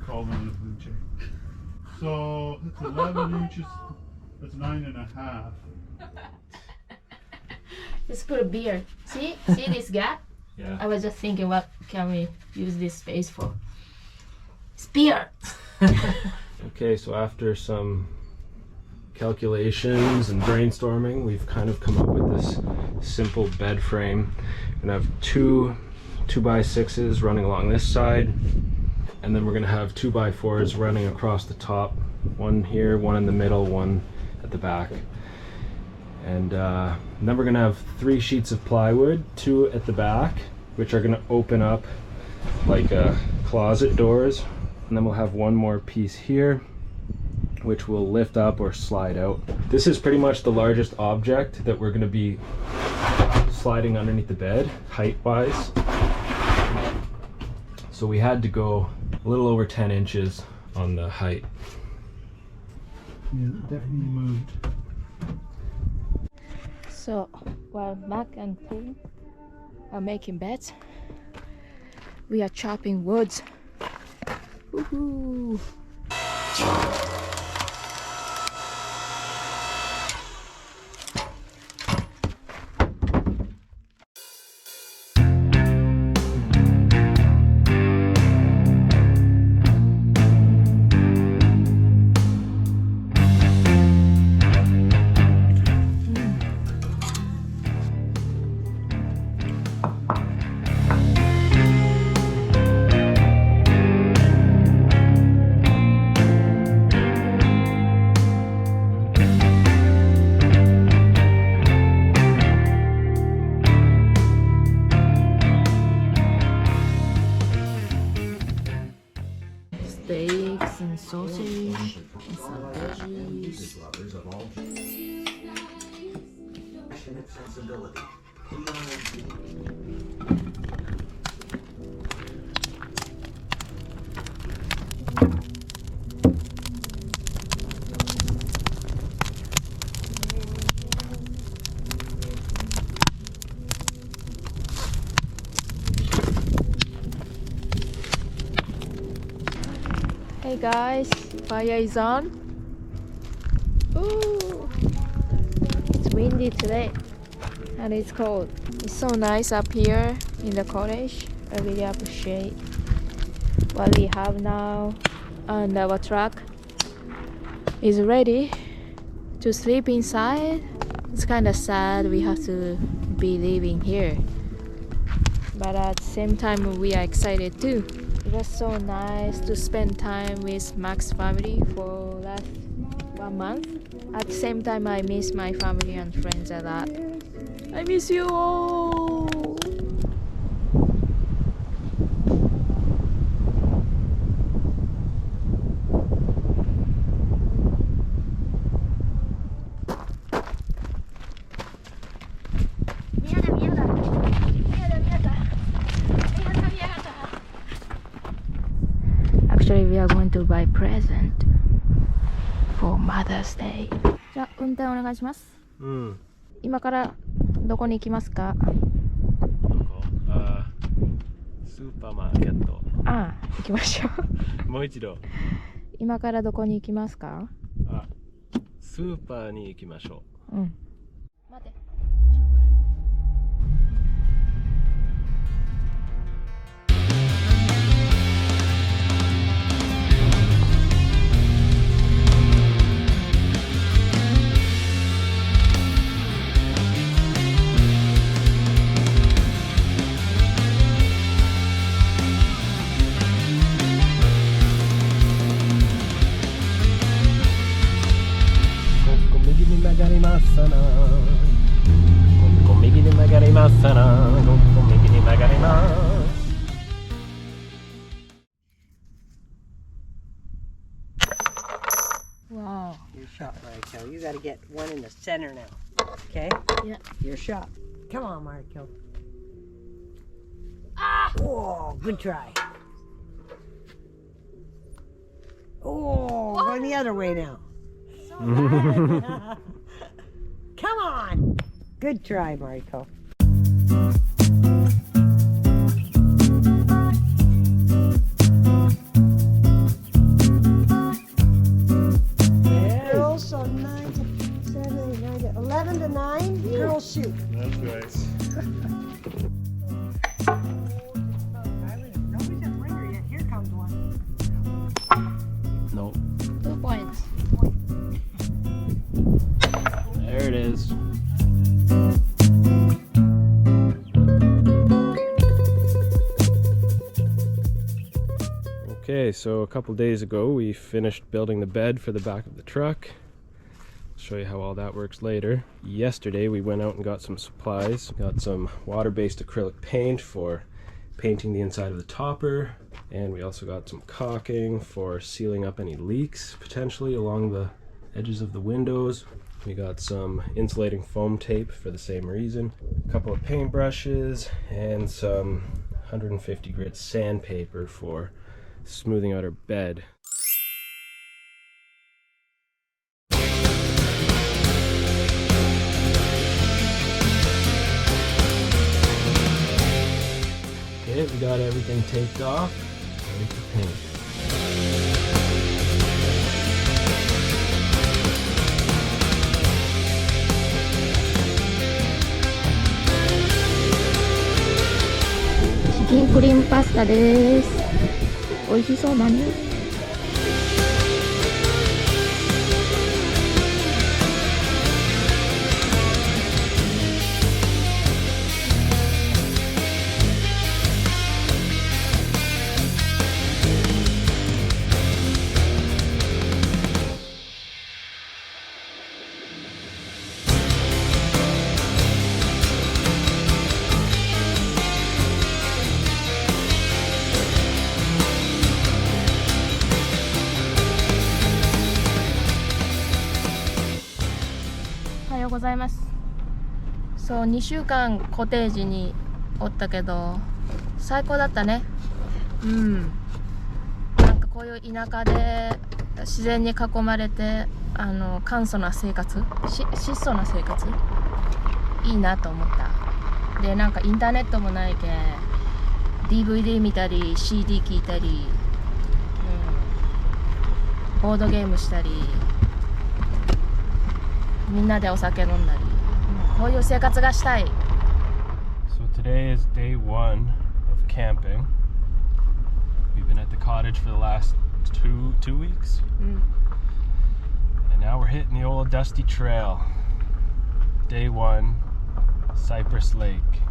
call me the blue jay. So it's 11 inches. It's 9.5. Just put a beer. See this gap? Yeah. I was just thinking, what can we use this space for? It's beer. Okay, so after some calculations and brainstorming, we've kind of come up with this simple bed frame. We're gonna have two 2x6s running along this side, and then we're gonna have 2x4s running across the top. One here, one in the middle, one at the back. And then we're gonna have 3 sheets of plywood, 2 at the back, which are gonna open up like closet doors. And then we'll have one more piece here, which will lift up or slide out. This is pretty much the largest object that we're gonna be sliding underneath the bed, height-wise. So we had to go a little over 10 inches on the height. Yeah, definitely moved. So while Mac and Pooh are making beds, we are chopping woods. Woohoo! Steaks and sausage and some veggies. Hey guys, fire is on. Ooh, it's windy today and it's cold. It's so nice up here in the cottage. I really appreciate what we have now, and our truck is ready to sleep inside. It's kind of sad we have to be leaving here, but at the same time we are excited too. It was so nice to spend time with Mac's family for last 1 month. At the same time, I miss my family and friends a lot. I miss you all! Actually, we are going to buy present for Mother's Day. じゃあ、運転お願いします。うん。今からどこに行きますか？スーパーマーケット。ああ、行きましょう。もう一度。今からどこに行きますか？スーパーに行きましょう。うん。待って。曲がりますな。ここ右に曲がりますな。ここ右に曲がります。Wow. Your shot, Mariko. You gotta get one in the center now. Okay? Yeah. Your shot. Come on, Mariko. Ah! Oh, good try. Oh, going the other way now. Come on. Good try, Mariko. Okay, so a couple days ago we finished building the bed for the back of the truck. I'll show you how all that works later. Yesterday we went out and got some supplies. Got some water-based acrylic paint for painting the inside of the topper, and we also got some caulking for sealing up any leaks potentially along the edges of the windows. We got some insulating foam tape for the same reason, a couple of paint brushes, and some 150 grit sandpaper for smoothing out our bed. Okay, we got everything taped off, ready to paint.チキンクリームパスタです。美味しそうだね。おはようございます。そう、2週間コテージにおったけど最高だったね。なんかこういう田舎で自然に囲まれて簡素な生活、質素な生活いいなと思った。で、なんかインターネットもないけ DVD 見たり CD 聴いたり、ボードゲームしたり、みんなでお酒飲んだり、こういう生活がしたい。 So today is day 1 of camping. We've been at the cottage for the last two weeks. And now we're hitting the old dusty trail. Day 1, Cypress Lake.